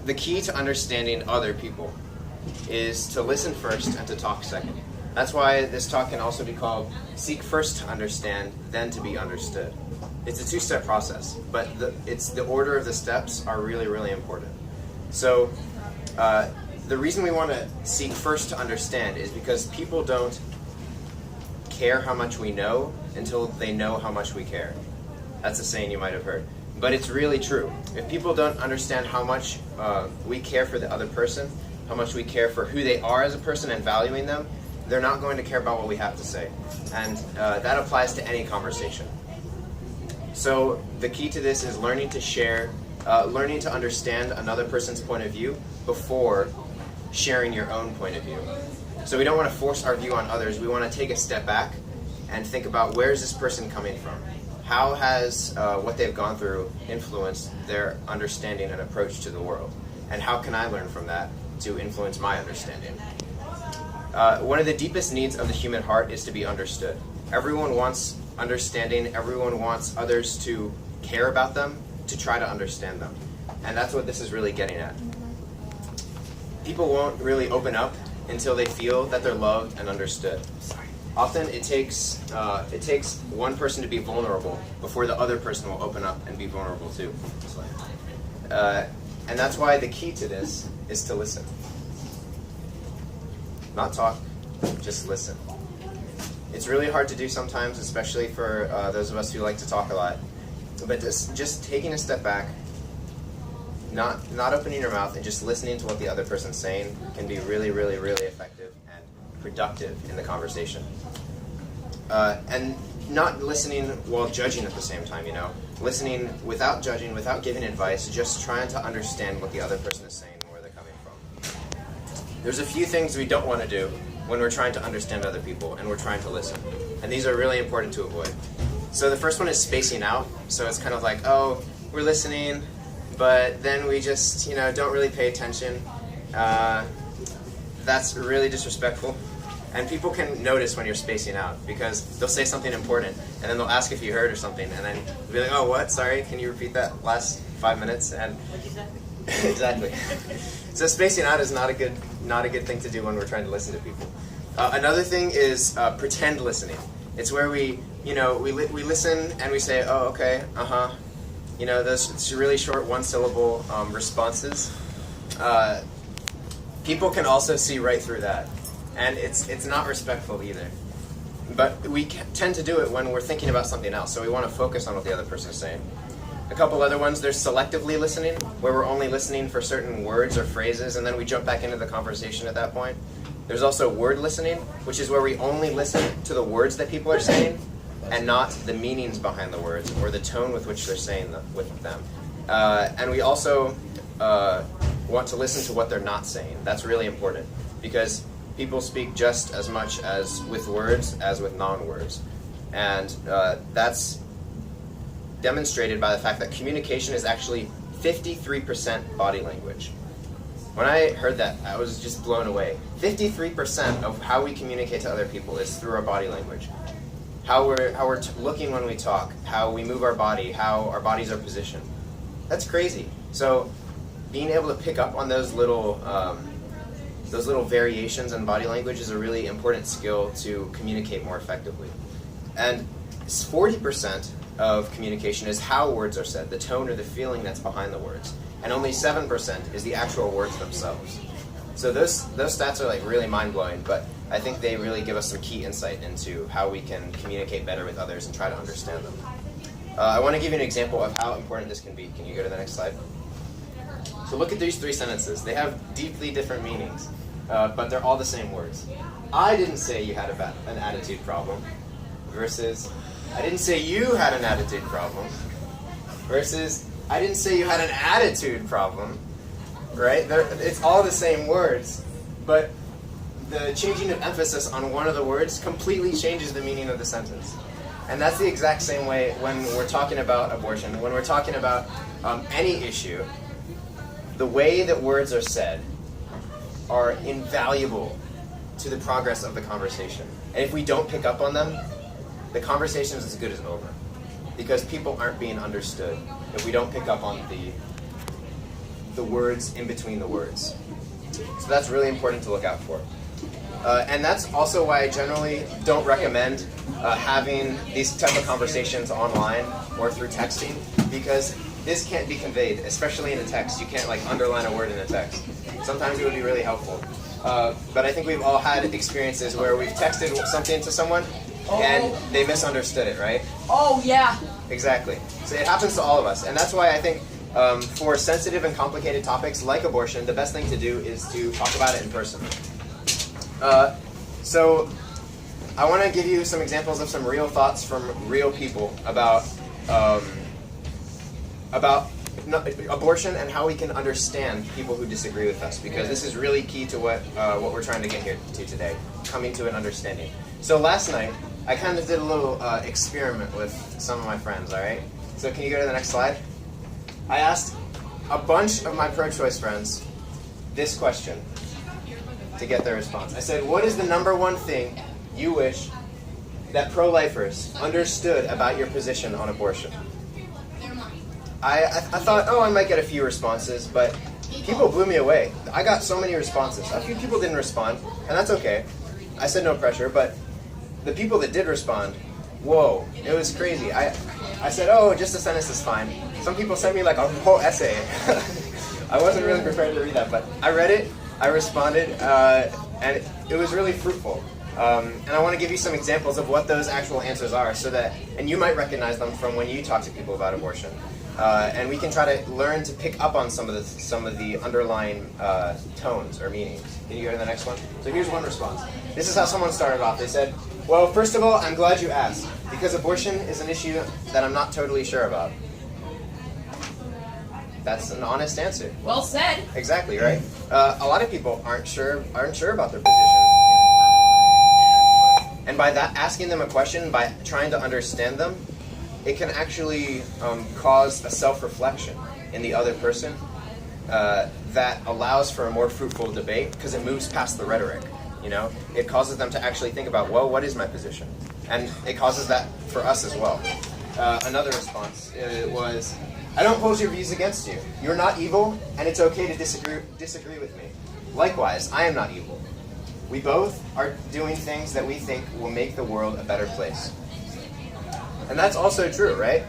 the key to understanding other people is to listen first and to talk second. That's why this talk can also be called seek first to understand, then to be understood. It's a two-step process, but the order of the steps are really, really important. So the reason we want to seek first to understand is because people don't care how much we know until they know how much we care. That's a saying you might have heard. But it's really true. If people don't understand how much we care for the other person, how much we care for who they are as a person and valuing them, they're not going to care about what we have to say. And that applies to any conversation. So the key to this is learning to share, learning to understand another person's point of view before sharing your own point of view. So we don't want to force our view on others. We want to take a step back and think about, where is this person coming from? How has what they've gone through influenced their understanding and approach to the world? And how can I learn from that to influence my understanding? One of the deepest needs of the human heart is to be understood. Everyone wants understanding. Everyone wants others to care about them, to try to understand them. And that's what this is really getting at. People won't really open up until they feel that they're loved and understood. Often it takes one person to be vulnerable before the other person will open up and be vulnerable too. And that's why the key to this is to listen. Not talk, just listen. It's really hard to do sometimes, especially for those of us who like to talk a lot. But just taking a step back, not opening your mouth and just listening to what the other person's saying can be really, really, really effective and productive in the conversation. And not listening while judging at the same time, Listening without judging, without giving advice, just trying to understand what the other person is saying and where they're coming from. There's a few things we don't want to do when we're trying to understand other people and we're trying to listen. And these are really important to avoid. So the first one is spacing out. So it's kind of like, oh, we're listening, but then we just, don't really pay attention. That's really disrespectful. And people can notice when you're spacing out because they'll say something important and then they'll ask if you heard or something and then they'll be like, oh, what? Sorry, can you repeat that last 5 minutes? And what'd you say? Exactly. So spacing out is not a good thing to do when we're trying to listen to people. Another thing is pretend listening. It's where we listen and we say, oh, okay, those really short one-syllable responses. People can also see right through that. And it's not respectful either. But we tend to do it when we're thinking about something else, so we want to focus on what the other person is saying. A couple other ones, there's selectively listening, where we're only listening for certain words or phrases, and then we jump back into the conversation at that point. There's also word listening, which is where we only listen to the words that people are saying, and not the meanings behind the words, or the tone with which they're saying with them. And we also want to listen to what they're not saying. That's really important, because people speak just as much as with words as with non-words. And that's demonstrated by the fact that communication is actually 53% body language. When I heard that, I was just blown away. 53% of how we communicate to other people is through our body language. How we're looking when we talk, how we move our body, how our bodies are positioned. That's crazy. So being able to pick up on those little variations in body language is a really important skill to communicate more effectively. And 40% of communication is how words are said, the tone or the feeling that's behind the words. And only 7% is the actual words themselves. So those stats are like really mind-blowing, but I think they really give us some key insight into how we can communicate better with others and try to understand them. I want to give you an example of how important this can be. Can you go to the next slide? So look at these three sentences. They have deeply different meanings, but they're all the same words. I didn't say you had an attitude problem, versus I didn't say you had an attitude problem, versus I didn't say you had an attitude problem, right? It's all the same words, but the changing of emphasis on one of the words completely changes the meaning of the sentence. And that's the exact same way when we're talking about abortion, when we're talking about any issue. The way that words are said are invaluable to the progress of the conversation. And if we don't pick up on them, the conversation is as good as over. Because people aren't being understood if we don't pick up on the words in between the words. So that's really important to look out for. And that's also why I generally don't recommend having these type of conversations online or through texting, because this can't be conveyed, especially in a text. You can't like underline a word in a text. Sometimes it would be really helpful. But I think we've all had experiences where we've texted something to someone and they misunderstood it, right? Oh, yeah. Exactly. So it happens to all of us. And that's why I think for sensitive and complicated topics like abortion, the best thing to do is to talk about it in person. So I want to give you some examples of some real thoughts from real people about abortion and how we can understand people who disagree with us, because this is really key to what we're trying to get here to today, coming to an understanding. So last night, I kind of did a little experiment with some of my friends, all right? So can you go to the next slide? I asked a bunch of my pro-choice friends this question to get their response. I said, what is the number one thing you wish that pro-lifers understood about your position on abortion? I thought, I might get a few responses, but people blew me away. I got so many responses. A few people didn't respond, and that's okay. I said no pressure, but the people that did respond, whoa, it was crazy. I said, just a sentence is fine. Some people sent me like a whole essay. I wasn't really prepared to read that, but I read it, I responded, and it was really fruitful. And I want to give you some examples of what those actual answers are, so that, and you might recognize them from when you talk to people about abortion. And we can try to learn to pick up on some of the underlying tones or meanings. Can you go to the next one? So here's one response. This is how someone started off. They said, well, first of all, I'm glad you asked, because abortion is an issue that I'm not totally sure about. That's an honest answer. Well said. Exactly, right? A lot of people aren't sure about their position. And by that, asking them a question, by trying to understand them, it can actually cause a self-reflection in the other person that allows for a more fruitful debate, because it moves past the rhetoric. You know, it causes them to actually think about, well, what is my position? And it causes that for us as well. Another response was, I don't hold your views against you. You're not evil, and it's okay to disagree with me. Likewise, I am not evil. We both are doing things that we think will make the world a better place. And that's also true, right?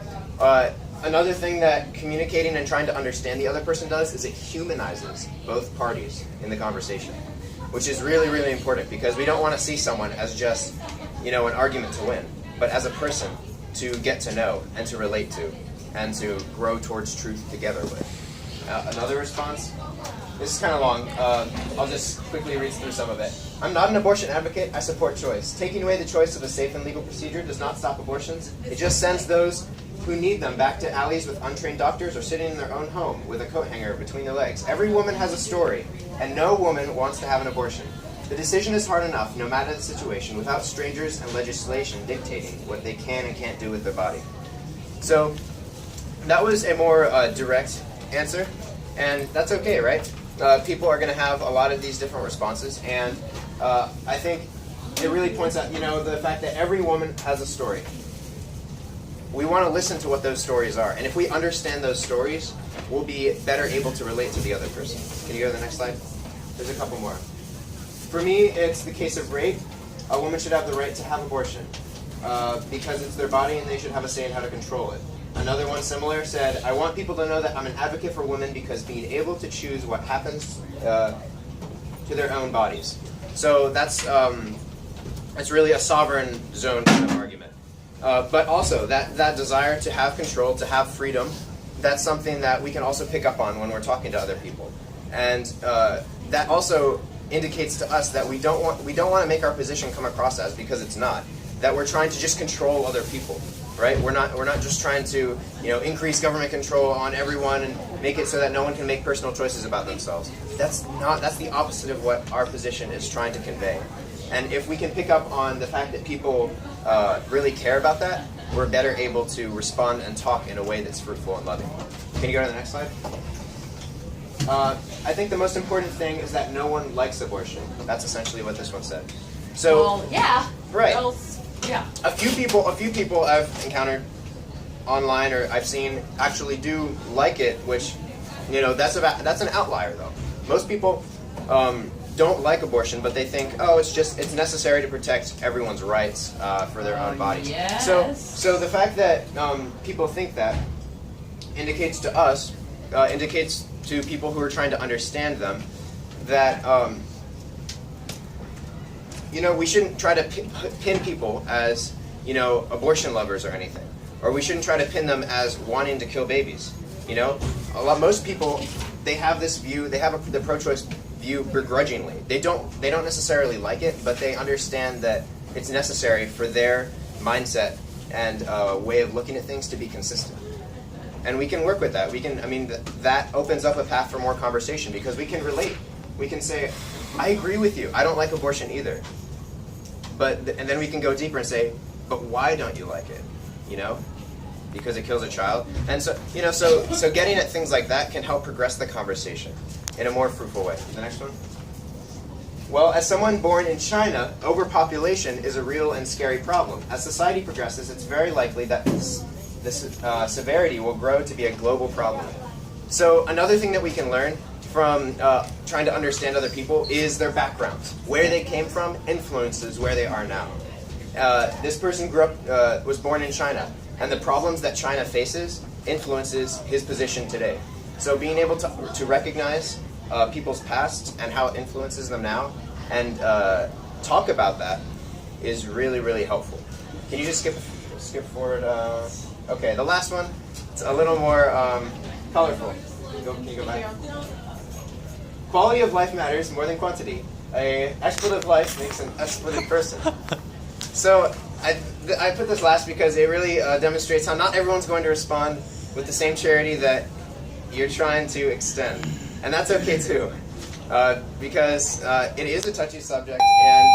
Another thing that communicating and trying to understand the other person does is it humanizes both parties in the conversation, which is really, really important, because we don't want to see someone as just, an argument to win, but as a person to get to know and to relate to and to grow towards truth together with. Another response? This is kind of long. I'll just quickly read through some of it. I'm not an abortion advocate. I support choice. Taking away the choice of a safe and legal procedure does not stop abortions. It just sends those who need them back to alleys with untrained doctors or sitting in their own home with a coat hanger between their legs. Every woman has a story, and no woman wants to have an abortion. The decision is hard enough, no matter the situation, without strangers and legislation dictating what they can and can't do with their body. So that was a more direct answer, and that's okay, right? People are going to have a lot of these different responses, and I think it really points out, the fact that every woman has a story. We want to listen to what those stories are, and if we understand those stories, we'll be better able to relate to the other person. Can you go to the next slide? There's a couple more. For me, it's the case of rape. A woman should have the right to have abortion because it's their body and they should have a say in how to control it. Another one similar said, I want people to know that I'm an advocate for women because being able to choose what happens to their own bodies. So that's really a sovereign zone kind of argument. But also, that desire to have control, to have freedom, that's something that we can also pick up on when we're talking to other people. And that also indicates to us that we don't want to make our position come across as, because it's not, that we're trying to just control other people. Right? We're not just trying to increase government control on everyone and make it so that no one can make personal choices about themselves. That's the opposite of what our position is trying to convey. And if we can pick up on the fact that people really care about that, we're better able to respond and talk in a way that's fruitful and loving. Can you go to the next slide? I think the most important thing is that no one likes abortion. That's essentially what this one said. So, well, yeah. Right. Well, yeah. A few people I've encountered online or I've seen actually do like it, which That's an outlier though. Most people don't like abortion, but they think, oh, it's necessary to protect everyone's rights for their own bodies. Yes. So the fact that people think that indicates to us, indicates to people who are trying to understand them, that we shouldn't try to pin people as abortion lovers or anything, or we shouldn't try to pin them as wanting to kill babies. Most people, they have this view, they have the pro-choice view begrudgingly. They don't necessarily like it, but they understand that it's necessary for their mindset and way of looking at things to be consistent. And we can work with that. That opens up a path for more conversation because we can relate. We can say, I agree with you. I don't like abortion either. And then we can go deeper and say, but why don't you like it? Because it kills a child. And so getting at things like that can help progress the conversation in a more fruitful way. The next one. Well, as someone born in China, overpopulation is a real and scary problem. As society progresses, it's very likely that this severity will grow to be a global problem. So another thing that we can learn from trying to understand other people is their backgrounds. Where they came from influences where they are now. This person was born in China, and the problems that China faces influences his position today. So being able to recognize people's past and how it influences them now, and talk about that is really, really helpful. Can you just skip forward? Okay, the last one, it's a little more colorful. Can you go back? Quality of life matters more than quantity. An expletive life makes an expletive person. So I put this last because it really demonstrates how not everyone's going to respond with the same charity that you're trying to extend. And that's okay too, because it is a touchy subject and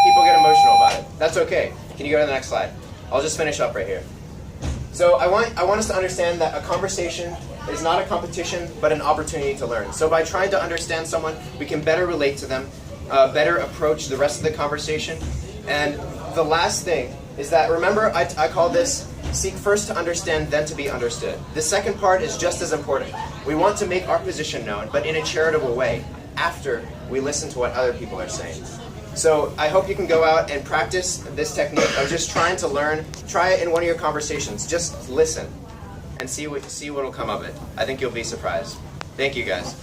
people get emotional about it. That's okay. Can you go to the next slide? I'll just finish up right here. So I want us to understand that a conversation is not a competition, but an opportunity to learn. So by trying to understand someone, we can better relate to them, better approach the rest of the conversation. And the last thing is that, remember, I call this seek first to understand, then to be understood. The second part is just as important. We want to make our position known, but in a charitable way, after we listen to what other people are saying. So I hope you can go out and practice this technique of just trying to learn. Try it in one of your conversations. Just listen and see what will come of it. I think you'll be surprised. Thank you, guys.